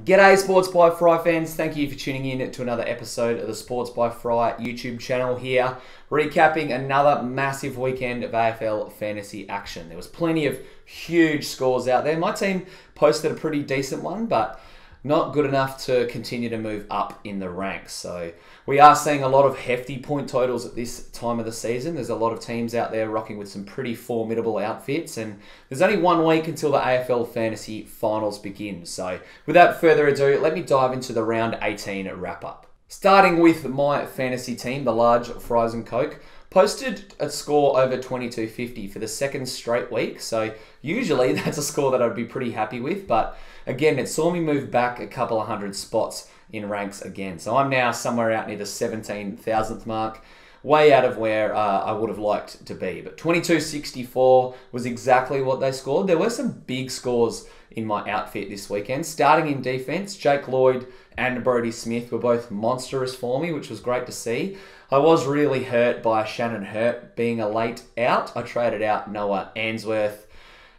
G'day Sports by Fry fans, thank you for tuning in to another episode of the Sports by Fry YouTube channel here, recapping another massive weekend of AFL Fantasy action. There was plenty of huge scores out there. My team posted a pretty decent one, but not good enough to continue to move up in the ranks. So we are seeing a lot of hefty point totals at this time of the season. There's a lot of teams out there rocking with some pretty formidable outfits, and there's only 1 week until the AFL Fantasy Finals begin. So without further ado, let me dive into the round 18 wrap-up. Starting with my fantasy team, the large Fries and Coke, posted a score over 2250 for the second straight week. So usually that's a score that I'd be pretty happy with, but again, it saw me move back a couple of hundred spots in ranks again. So I'm now somewhere out near the 17,000th mark, way out of where I would have liked to be. But 2264 was exactly what they scored. There were some big scores in my outfit this weekend. Starting in defense, Jake Lloyd and Brodie Smith were both monstrous for me, which was great to see. I was really hurt by Shannon Hurt being a late out. I traded out Noah Answorth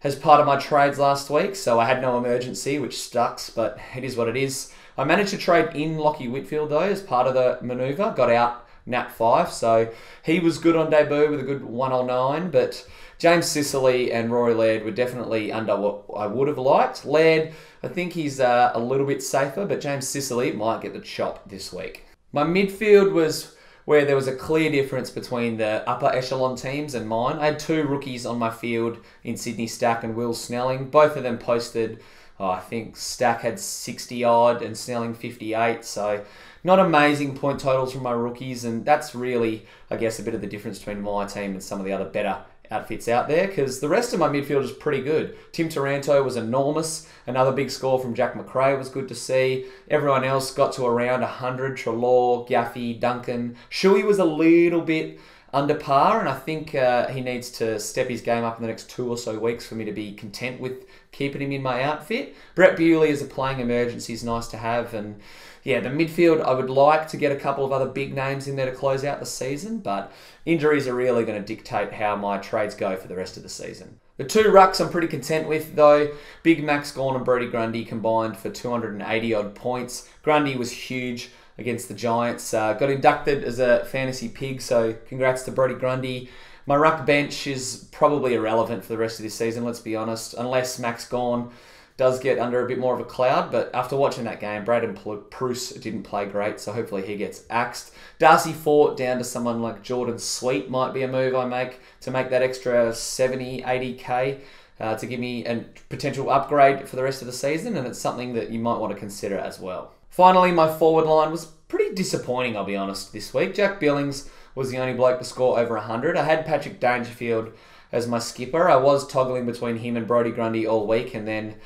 as part of my trades last week, so I had no emergency, which sucks, but it is what it is. I managed to trade in Lockie Whitfield, though, as part of the manoeuvre. Got out Nat 5, so he was good on debut with a good 109, but James Sicily and Rory Laird were definitely under what I would have liked. Laird, I think he's a little bit safer, but James Sicily might get the chop this week. My midfield was where there was a clear difference between the upper echelon teams and mine. I had two rookies on my field in Sydney Stack and Will Snelling. Both of them posted, I think Stack had 60 odd and Snelling 58, so not amazing point totals from my rookies, and that's really, I guess, a bit of the difference between my team and some of the other better outfits out there, because the rest of my midfield is pretty good. Tim Taranto was enormous. Another big score from Jack McRae was good to see. Everyone else got to around 100. Treloar, Gaffey, Duncan. Shuey was a little bit under par, and I think he needs to step his game up in the next 2 or so weeks for me to be content with keeping him in my outfit. Brett Bewley as a playing emergency is nice to have, and yeah, the midfield, I would like to get a couple of other big names in there to close out the season, but injuries are really going to dictate how my trades go for the rest of the season. The two rucks I'm pretty content with, though. Big Max Gawn and Brodie Grundy combined for 280 odd points. Grundy was huge against the Giants. Got inducted as a fantasy pig, so congrats to Brodie Grundy. My ruck bench is probably irrelevant for the rest of this season, let's be honest, unless Max Gawn does get under a bit more of a cloud, but after watching that game, Braden Pruce didn't play great, so hopefully he gets axed. Darcy Fort down to someone like Jordan Sweet might be a move I make to make that extra 70, 80k to give me a potential upgrade for the rest of the season, and it's something that you might want to consider as well. Finally, my forward line was pretty disappointing, I'll be honest, this week. Jack Billings was the only bloke to score over 100. I had Patrick Dangerfield as my skipper. I was toggling between him and Brodie Grundy all week, and then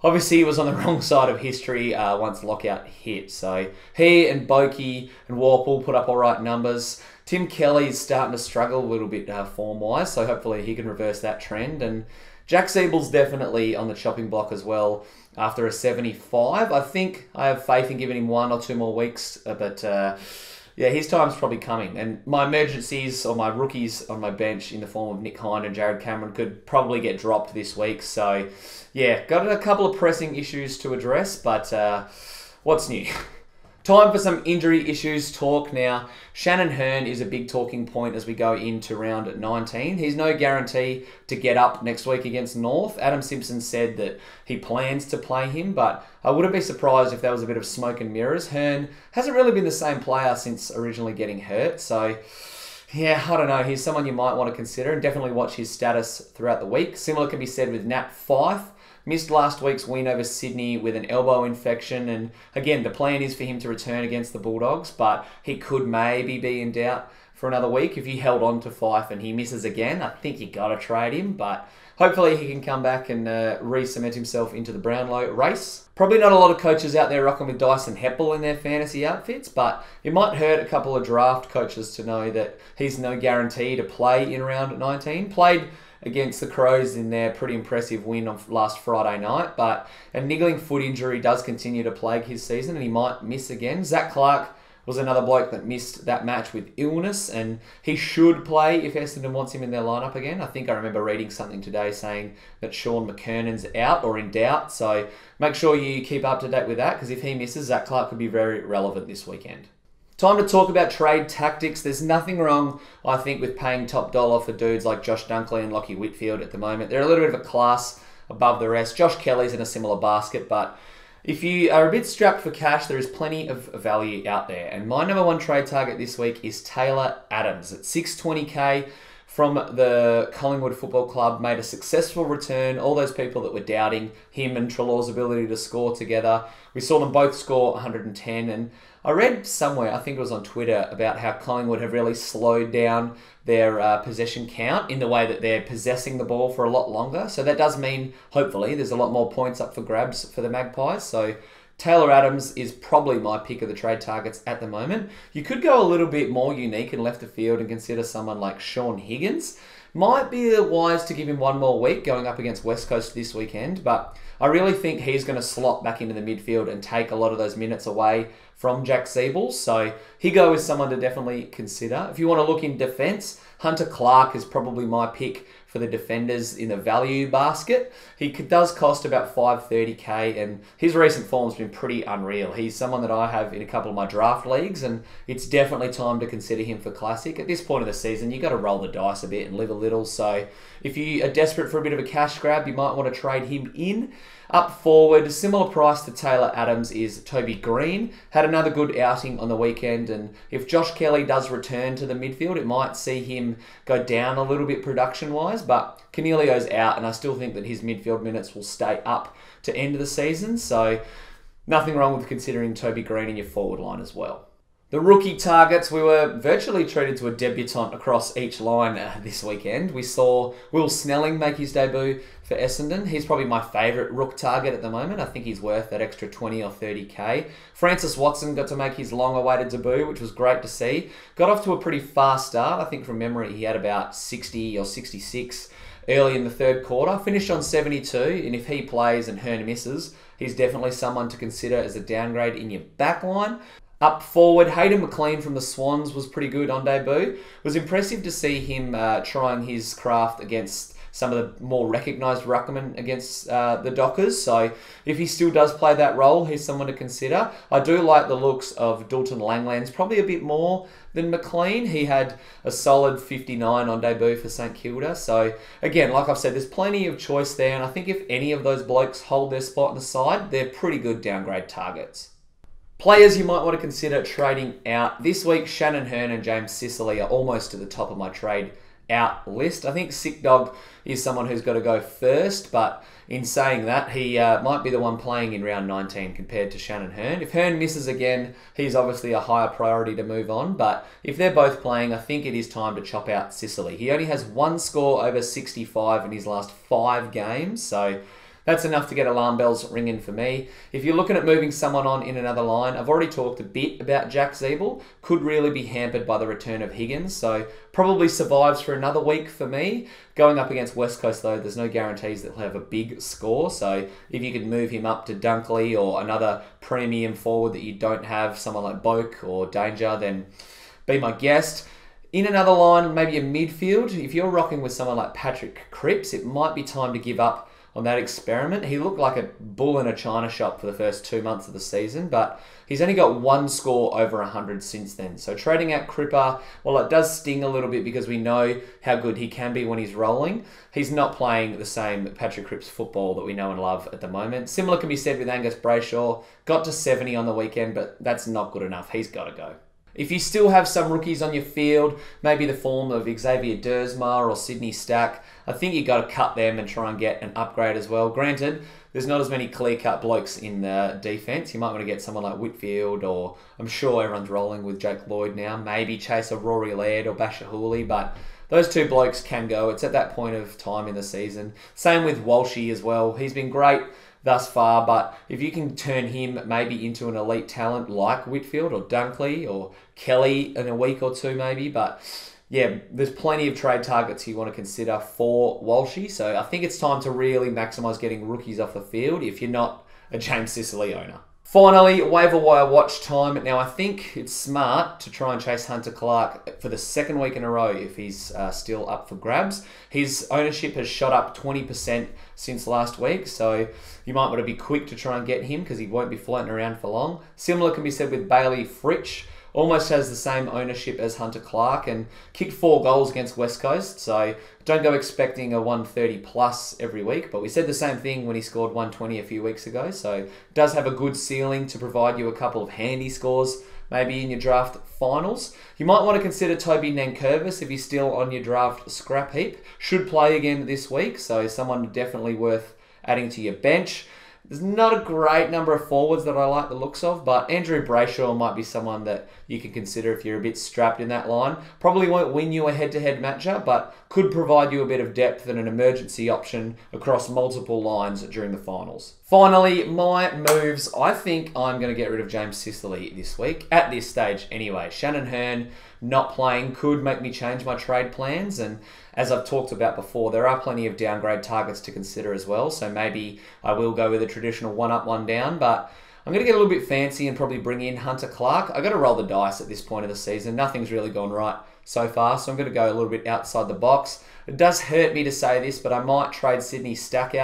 obviously he was on the wrong side of history once lockout hit. So he and Boakey and Warple put up all right numbers. Tim Kelly's starting to struggle a little bit form-wise, so hopefully he can reverse that trend. And Jack Siebel's definitely on the chopping block as well after a 75. I think I have faith in giving him 1 or 2 more weeks, but yeah, his time's probably coming. And my emergencies or my rookies on my bench in the form of Nick Hind and Jared Cameron could probably get dropped this week. So yeah, got a couple of pressing issues to address, but what's new? Time for some injury issues talk now. Shannon Hurn is a big talking point as we go into round 19. He's no guarantee to get up next week against North. Adam Simpson said that he plans to play him, but I wouldn't be surprised if there was a bit of smoke and mirrors. Hurn hasn't really been the same player since originally getting hurt, so yeah, I don't know. He's someone you might want to consider, and definitely watch his status throughout the week. Similar can be said with Nat Fyfe. Missed last week's win over Sydney with an elbow infection, and again, the plan is for him to return against the Bulldogs, but he could maybe be in doubt for another week. If you held on to Fyfe and he misses again, I think you got to trade him, but hopefully he can come back and re-cement himself into the Brownlow race. Probably not a lot of coaches out there rocking with Dyson Heppel in their fantasy outfits, but it might hurt a couple of draft coaches to know that he's no guarantee to play in round 19. Played against the Crows in their pretty impressive win on last Friday night, but a niggling foot injury does continue to plague his season and he might miss again. Zach Clark was another bloke that missed that match with illness, and he should play if Essendon wants him in their lineup again. I think I remember reading something today saying that Sean McKernan's out or in doubt, so make sure you keep up to date with that, because if he misses, Zach Clark could be very relevant this weekend. Time to talk about trade tactics. There's nothing wrong, I think, with paying top dollar for dudes like Josh Dunkley and Lachie Whitfield at the moment. They're a little bit of a class above the rest. Josh Kelly's in a similar basket, but if you are a bit strapped for cash, there is plenty of value out there. And my number one trade target this week is Taylor Adams at $620K from the Collingwood Football Club. Made a successful return. All those people that were doubting him and Treloar's ability to score together, we saw them both score 110. And I read somewhere, I think it was on Twitter, about how Collingwood have really slowed down their possession count in the way that they're possessing the ball for a lot longer. So that does mean, hopefully, there's a lot more points up for grabs for the Magpies. So Taylor Adams is probably my pick of the trade targets at the moment. You could go a little bit more unique and left of field and consider someone like Sean Higgins. Might be wise to give him one more week going up against West Coast this weekend, but I really think he's going to slot back into the midfield and take a lot of those minutes away from Jack Siebel. So Higo is someone to definitely consider. If you want to look in defence, Hunter Clark is probably my pick for the defenders in the value basket. He does cost about $530K, and his recent form's been pretty unreal. He's someone that I have in a couple of my draft leagues, and it's definitely time to consider him for Classic. At this point of the season, you got to roll the dice a bit and live a little. So if you are desperate for a bit of a cash grab, you might want to trade him in. Up forward, similar price to Taylor Adams is Toby Green. Had another good outing on the weekend, and if Josh Kelly does return to the midfield, it might see him go down a little bit production-wise, but Cornelio's out, and I still think that his midfield minutes will stay up to end of the season, so nothing wrong with considering Toby Green in your forward line as well. The rookie targets, we were virtually treated to a debutant across each line this weekend. We saw Will Snelling make his debut for Essendon. He's probably my favourite rook target at the moment. I think he's worth that extra 20 or 30K. Francis Watson got to make his long-awaited debut, which was great to see. Got off to a pretty fast start. I think from memory he had about 60 or 66 early in the third quarter. Finished on 72, and if he plays and Hearn misses, he's definitely someone to consider as a downgrade in your back line. Up forward, Hayden McLean from the Swans was pretty good on debut. It was impressive to see him trying his craft against some of the more recognised ruckmen against the Dockers. So if he still does play that role, he's someone to consider. I do like the looks of Dalton Langlands, probably a bit more than McLean. He had a solid 59 on debut for St Kilda. So again, like I've said, there's plenty of choice there. And I think if any of those blokes hold their spot in the side, they're pretty good downgrade targets. Players you might want to consider trading out. This week, Shannon Hearn and James Sicily are almost to the top of my trade out list. I think Sick Dog is someone who's got to go first, but in saying that, he might be the one playing in round 19 compared to Shannon Hearn. If Hearn misses again, he's obviously a higher priority to move on, but if they're both playing, I think it is time to chop out Sicily. He only has one score over 65 in his last 5 games, so that's enough to get alarm bells ringing for me. If you're looking at moving someone on in another line, I've already talked a bit about Jack Siebel. Could really be hampered by the return of Higgins, so probably survives for another week for me. Going up against West Coast, though, there's no guarantees that he'll have a big score, so if you could move him up to Dunkley or another premium forward that you don't have, someone like Boak or Danger, then be my guest. In another line, maybe a midfield, if you're rocking with someone like Patrick Cripps, it might be time to give up on that experiment. He looked like a bull in a china shop for the first 2 months of the season, but he's only got one score over 100 since then. So trading out Cripper, well, it does sting a little bit because we know how good he can be when he's rolling. He's not playing the same Patrick Cripps football that we know and love at the moment. Similar can be said with Angus Brayshaw. Got to 70 on the weekend, but that's not good enough. He's got to go. If you still have some rookies on your field, maybe the form of Xavier Dersmar or Sydney Stack, I think you've got to cut them and try and get an upgrade as well. Granted, there's not as many clear-cut blokes in the defence. You might want to get someone like Whitfield, or I'm sure everyone's rolling with Jake Lloyd now. Maybe chase a Rory Laird or Basher Hooley, but those two blokes can go. It's at that point of time in the season. Same with Walshy as well. He's been great thus far, but if you can turn him maybe into an elite talent like Whitfield or Dunkley or Kelly in a week or two maybe, but yeah, there's plenty of trade targets you want to consider for Walshy, so I think it's time to really maximise getting rookies off the field if you're not a James Sicily owner. Finally, waiver wire watch time. Now, I think it's smart to try and chase Hunter Clark for the second week in a row if he's still up for grabs. His ownership has shot up 20% since last week, so you might want to be quick to try and get him because he won't be floating around for long. Similar can be said with Bailey Fritsch. Almost has the same ownership as Hunter Clark and kicked 4 goals against West Coast, so don't go expecting a 130 plus every week, but we said the same thing when he scored 120 a few weeks ago, so does have a good ceiling to provide you a couple of handy scores maybe in your draft finals. You might want to consider Toby Nankervis if he's still on your draft scrap heap. Should play again this week, so someone definitely worth adding to your bench. There's not a great number of forwards that I like the looks of, but Andrew Brayshaw might be someone that you can consider if you're a bit strapped in that line. Probably won't win you a head-to-head matchup, but could provide you a bit of depth and an emergency option across multiple lines during the finals. Finally, my moves. I think I'm going to get rid of James Sicily this week, at this stage anyway. Shannon Hearn not playing could make me change my trade plans, and as I've talked about before, there are plenty of downgrade targets to consider as well, so maybe I will go with a traditional one up, one down, but I'm going to get a little bit fancy and probably bring in Hunter Clark. I've got to roll the dice at this point of the season. Nothing's really gone right so far, so I'm going to go a little bit outside the box. It does hurt me to say this, but I might trade Sydney Stack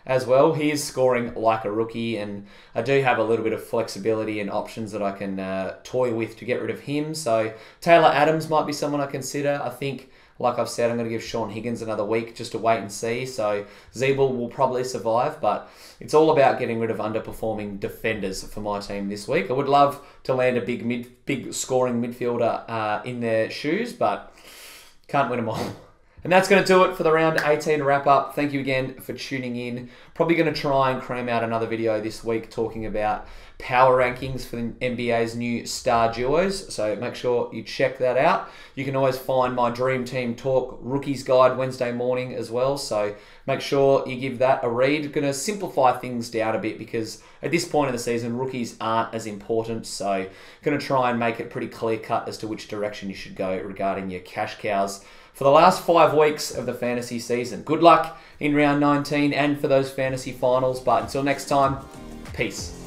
as well. He is scoring like a rookie, and I do have a little bit of flexibility and options that I can toy with to get rid of him. So Taylor Adams might be someone I consider. I think, like I've said, I'm going to give Sean Higgins another week just to wait and see. So Zeeble will probably survive, but it's all about getting rid of underperforming defenders for my team this week. I would love to land a big scoring midfielder in their shoes, but can't win them all. And that's going to do it for the round 18 wrap up. Thank you again for tuning in. Probably going to try and cram out another video this week talking about power rankings for the NBA's new star duos. So make sure you check that out. You can always find my Dream Team Talk Rookies Guide Wednesday morning as well. So make sure you give that a read. Going to simplify things down a bit because at this point of the season, rookies aren't as important. So going to try and make it pretty clear cut as to which direction you should go regarding your cash cows for the last 5 weeks of the fantasy season. Good luck in round 19 and for those fantasy finals. But until next time, peace.